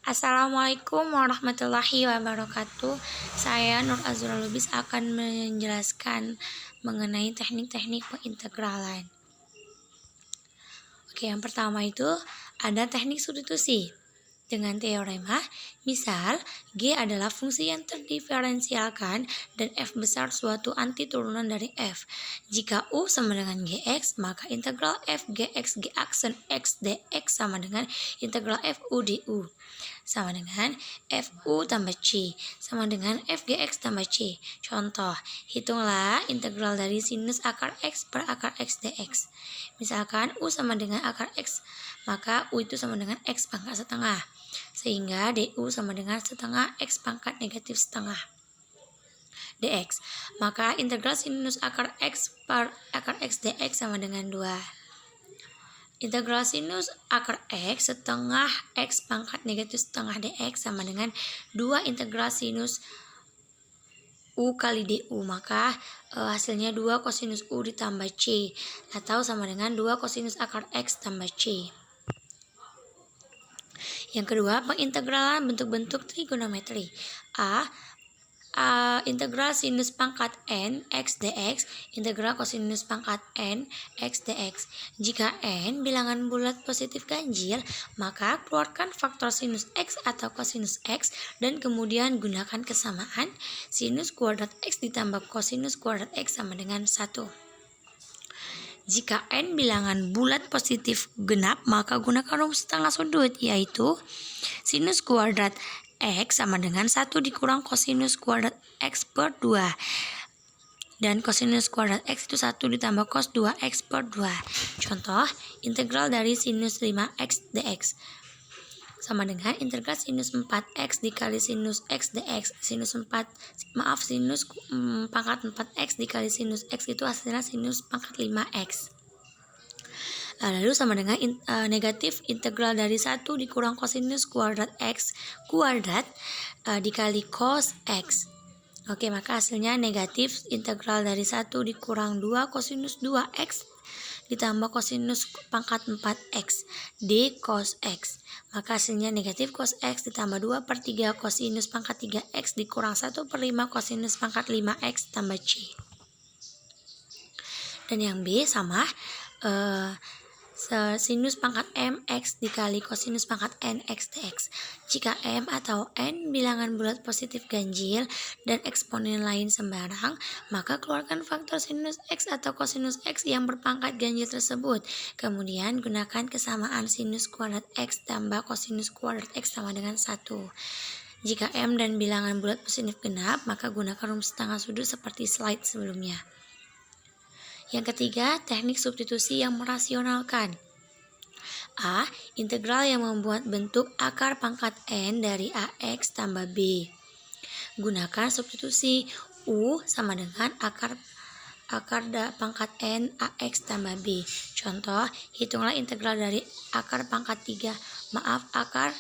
Assalamualaikum warahmatullahi wabarakatuh. Saya Nur Azura Lubis akan menjelaskan mengenai teknik-teknik pengintegralan. Oke, yang pertama itu ada teknik substitusi dengan teorema. Misal, G adalah fungsi yang terdiferensialkan dan F besar suatu anti turunan dari F. Jika U sama dengan Gx, maka integral F Gx G aksen X dx sama dengan integral F U du. Sama dengan FU tambah C sama dengan FGX tambah C. Contoh, hitunglah integral dari sinus akar X per akar X dx. Misalkan U sama dengan akar X, maka U itu sama dengan X pangkat setengah. Sehingga DU sama dengan setengah X pangkat negatif setengah dx. Maka integral sinus akar X per akar X dx sama dengan 2. Integral sinus akar X setengah X pangkat negatif setengah dx sama dengan 2 integral sinus U kali du. Maka hasilnya 2 kosinus U ditambah C atau sama dengan 2 kosinus akar X tambah C. Yang kedua, pengintegralan bentuk-bentuk trigonometri. Integral sinus pangkat n x dx, integral kosinus pangkat n x dx. Jika n bilangan bulat positif ganjil, maka keluarkan faktor sinus x atau kosinus x dan kemudian gunakan kesamaan sinus kuadrat x ditambah kosinus kuadrat x sama dengan 1. Jika n bilangan bulat positif genap, maka gunakan rumus setengah sudut, yaitu sinus kuadrat X sama dengan 1 dikurang kosinus kuadrat X per 2. Dan kosinus kuadrat X itu 1 ditambah cos 2X per 2. Contoh, integral dari sinus 5X dx sama dengan integral sinus 4X dikali sinus X dx. Sinus pangkat 4X dikali sinus X itu hasilnya sinus pangkat 5X. Lalu sama dengan negatif integral dari 1 dikurang kosinus kuadrat X kuadrat dikali cos X. Oke, maka hasilnya negatif integral dari 1 dikurang 2 kosinus 2X ditambah kosinus pangkat 4X d cos X. Maka hasilnya negatif cos X ditambah 2 per 3 kosinus pangkat 3X dikurang 1 per 5 kosinus pangkat 5X tambah C. Dan yang B sama sinus pangkat mx dikali kosinus pangkat nx dx. Jika m atau n bilangan bulat positif ganjil dan eksponen lain sembarang, maka keluarkan faktor sinus x atau kosinus x yang berpangkat ganjil tersebut. Kemudian gunakan kesamaan sinus kuadrat x tambah kosinus kuadrat x sama dengan 1. Jika m dan bilangan bulat positif genap, maka gunakan rumus setengah sudut seperti slide sebelumnya. Yang ketiga, teknik substitusi yang merasionalkan. A. Integral yang membuat bentuk akar pangkat n dari ax tambah b. Gunakan substitusi U sama dengan akar pangkat n ax tambah b. Contoh, hitunglah integral dari akar pangkat 3. Akar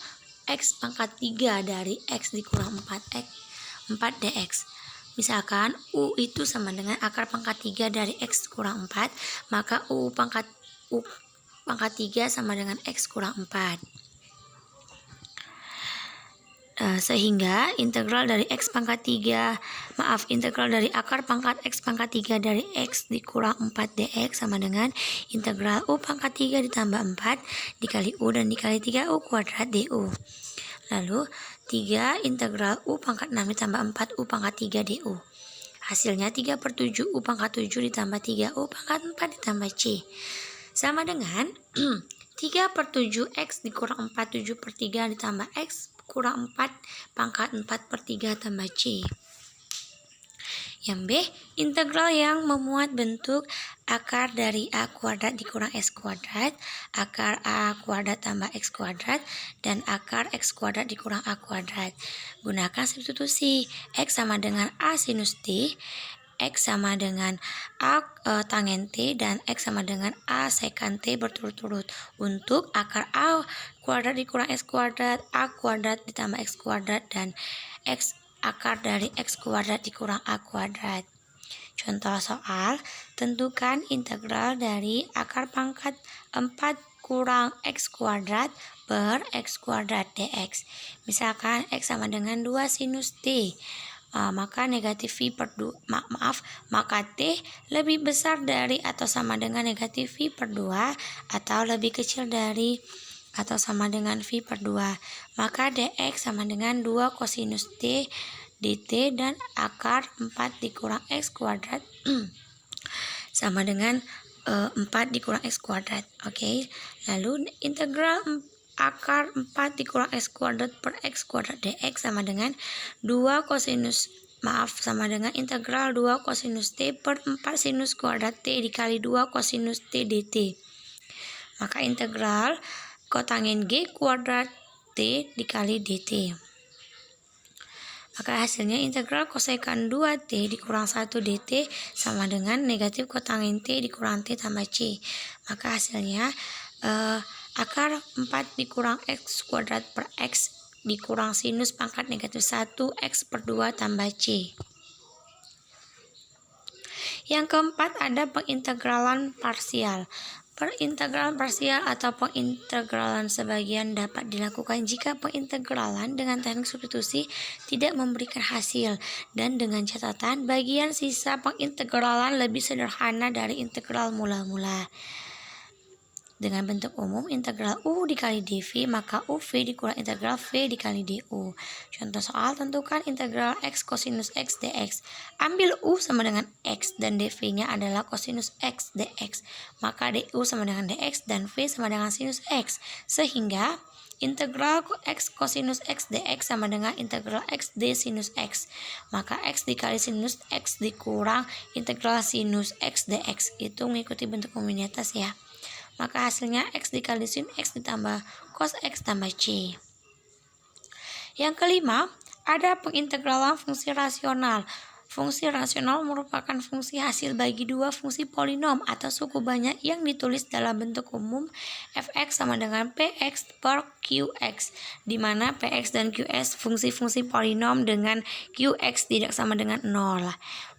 x pangkat 3 dari x dikurang 4 dx. Misalkan U itu sama dengan akar pangkat 3 dari X kurang 4, maka U pangkat 3 sama dengan X kurang 4. Sehingga integral dari integral dari akar pangkat X pangkat 3 dari X dikurang 4 dx sama dengan integral U pangkat 3 ditambah 4 dikali U dan dikali 3U kuadrat du. Lalu 3 integral U pangkat 6 ditambah 4 U pangkat 3 du. Hasilnya 3 per 7 U pangkat 7 ditambah 3 U pangkat 4 ditambah C. Sama dengan 3 per 7 X dikurang 4 7 per 3 ditambah X kurang 4 pangkat 4 per 3 tambah C. Yang B, integral yang memuat bentuk akar dari A kuadrat dikurang S kuadrat, akar A kuadrat tambah X kuadrat, dan akar X kuadrat dikurang A kuadrat. Gunakan substitusi. X sama dengan A sinus T, X sama dengan A tangen T, dan X sama dengan A sekan T berturut-turut. Untuk akar A kuadrat dikurang X kuadrat, A kuadrat ditambah X kuadrat, dan X akar dari X kuadrat dikurang A kuadrat. Contoh soal, tentukan integral dari akar pangkat 4 kurang X kuadrat per X kuadrat dx. Misalkan X sama dengan 2 sinus T. Maka negatif V per 2, maka T lebih besar dari atau sama dengan negatif V per 2 atau lebih kecil dari atau sama dengan V per 2. Maka dx sama dengan 2 kosinus T dt dan akar 4 dikurang X kuadrat sama dengan 4 dikurang X kuadrat. Oke. Lalu integral akar 4 dikurang X kuadrat per X kuadrat dx sama dengan 2 kosinus sama dengan integral 2 kosinus T per 4 sinus kuadrat T dikali 2 kosinus T dt. Maka integral kotangent G kuadrat T dikali dt. Maka hasilnya integral kosekan 2T dikurang 1 dt sama dengan negatif kotangent T dikurang T tambah C. Maka hasilnya akar 4 dikurang X kuadrat per X dikurang sinus pangkat negatif 1 X per 2 tambah C. Yang keempat ada pengintegralan parsial. Perintegralan parsial atau pengintegralan sebagian dapat dilakukan jika pengintegralan dengan teknik substitusi tidak memberikan hasil, dan dengan catatan bagian sisa pengintegralan lebih sederhana dari integral mula-mula. Dengan bentuk umum integral U dikali dV, maka UV dikurang integral V dikali DU. Contoh soal, tentukan integral X kosinus X dx. Ambil U sama dengan X dan dV-nya adalah kosinus X dx. Maka DU sama dengan dx dan V sama dengan sinus X. Sehingga integral X kosinus X dx sama dengan integral X d sinus X. Maka X dikali sinus X dikurang integral sinus X dx. Itu mengikuti bentuk umum di atas ya. Maka hasilnya X dikali sin X ditambah cos X tambah C. Yang kelima, ada pengintegralan fungsi rasional. Fungsi rasional merupakan fungsi hasil bagi dua fungsi polinom atau suku banyak yang ditulis dalam bentuk umum fx sama dengan px per qx, di mana px dan qx fungsi-fungsi polinom dengan qx tidak sama dengan 0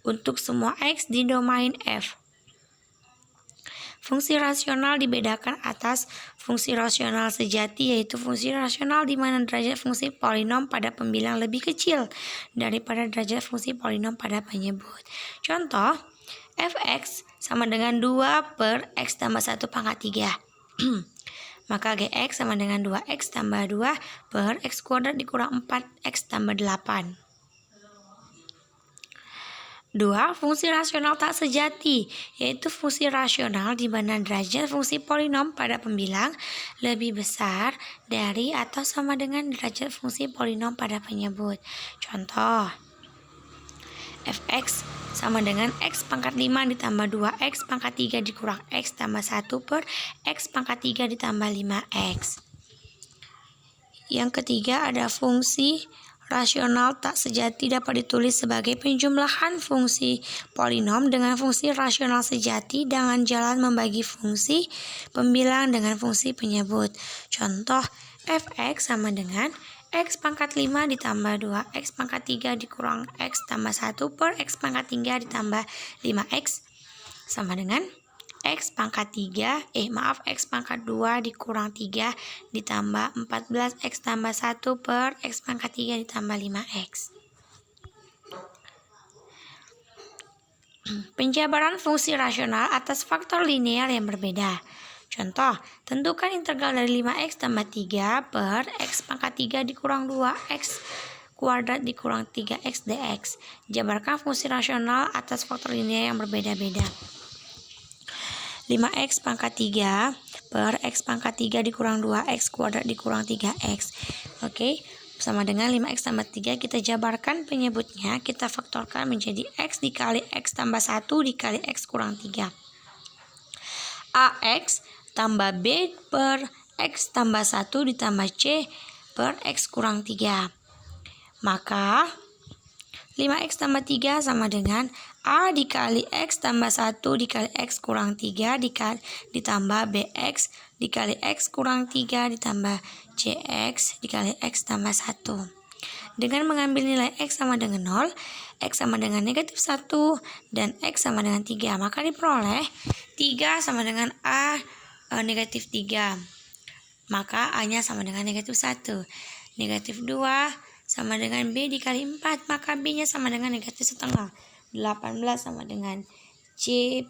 untuk semua x di domain F. Fungsi rasional dibedakan atas fungsi rasional sejati, yaitu fungsi rasional di mana derajat fungsi polinom pada pembilang lebih kecil daripada derajat fungsi polinom pada penyebut. Contoh, fx sama dengan 2 per x tambah 1 pangkat 3. Maka gx sama dengan 2x tambah 2 per x kuadrat dikurang 4x tambah 8. 2. Fungsi rasional tak sejati, yaitu fungsi rasional di mana derajat fungsi polinom pada pembilang lebih besar dari atau sama dengan derajat fungsi polinom pada penyebut. Contoh, fx sama dengan x pangkat 5 ditambah 2x pangkat 3 dikurang x tambah 1 per x pangkat 3 ditambah 5x. Yang ketiga ada fungsi rasional tak sejati dapat ditulis sebagai penjumlahan fungsi polinom dengan fungsi rasional sejati dengan jalan membagi fungsi pembilang dengan fungsi penyebut. Contoh, fx sama dengan x pangkat 5 ditambah 2x pangkat 3 dikurang x tambah 1 per x pangkat 3 ditambah 5x sama dengan x pangkat x pangkat 2 dikurang 3 ditambah 14x tambah 1 per x pangkat 3 ditambah 5x. Penjabaran fungsi rasional atas faktor linear yang berbeda. Contoh, tentukan integral dari 5x tambah 3 per x pangkat 3 dikurang 2x kuadrat dikurang 3x dx. Jabarkan fungsi rasional atas faktor linear yang berbeda-beda. 5x pangkat 3 per x pangkat 3 dikurang 2x kuadrat dikurang 3x. Oke, sama dengan 5x tambah 3 kita jabarkan penyebutnya, kita faktorkan menjadi x dikali x tambah 1 dikali x kurang 3. Ax tambah b per x tambah 1 ditambah c per x kurang 3. Maka 5x tambah 3 sama dengan A dikali X tambah 1 dikali X kurang 3 ditambah BX dikali X kurang 3 ditambah CX dikali X tambah 1. Dengan mengambil nilai X sama dengan 0, X sama dengan negatif 1, dan X sama dengan 3, maka diperoleh 3 sama dengan A negatif 3. Maka A-nya sama dengan negatif 1. Negatif 2 sama dengan B dikali 4. Maka B-nya sama dengan negatif setengah. 18 sama dengan C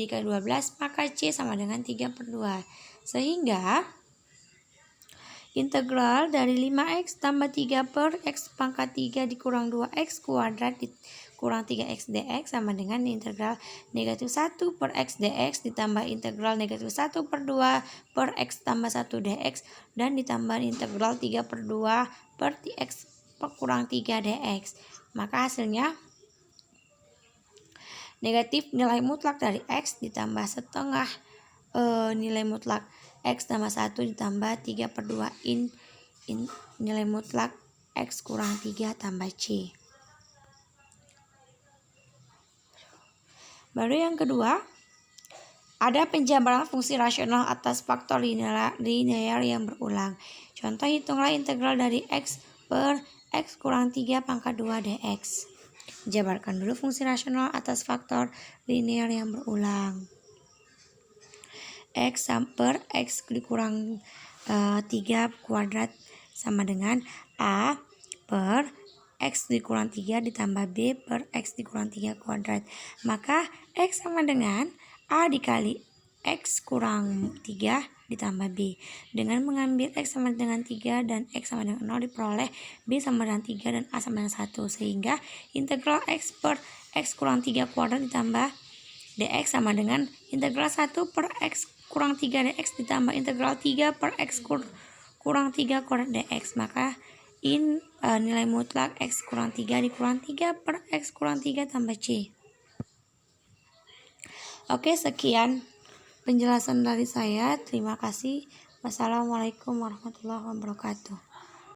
dikali 12. Maka C sama dengan 3/2. Sehingga integral dari 5x tambah 3 per x pangkat 3 dikurang 2x kuadrat dikurang 3x dx sama dengan integral negatif 1 per x dx ditambah integral negatif 1/2 per x tambah 1 dx dan ditambah integral 3/2 per x kurang 3 dx. Maka hasilnya negatif nilai mutlak dari x ditambah setengah nilai mutlak x tambah 1 ditambah 3/2 nilai mutlak x kurang 3 tambah C. Baru yang kedua, ada penjabaran fungsi rasional atas faktor linear yang berulang. Contoh, hitunglah integral dari x per x kurang 3 pangkat 2 dx. Jabarkan dulu fungsi rasional atas faktor linear yang berulang. X per x dikurang 3 kuadrat sama dengan A per x dikurang 3 ditambah B per x dikurang 3 kuadrat. Maka x sama dengan A dikali x kurang 3 ditambah B. Dengan mengambil x sama dengan 3 dan x sama dengan 0 diperoleh B sama dengan 3 dan A sama dengan 1. Sehingga integral x per x kurang 3 kuadrat ditambah dx sama dengan integral 1 per x kurang 3 dx ditambah integral 3 per x kurang 3 kuadrat dx. Maka nilai mutlak x kurang 3 dikurang 3 per x kurang 3 tambah C. Oke, sekian penjelasan dari saya. Terima kasih. Wassalamualaikum warahmatullahi wabarakatuh.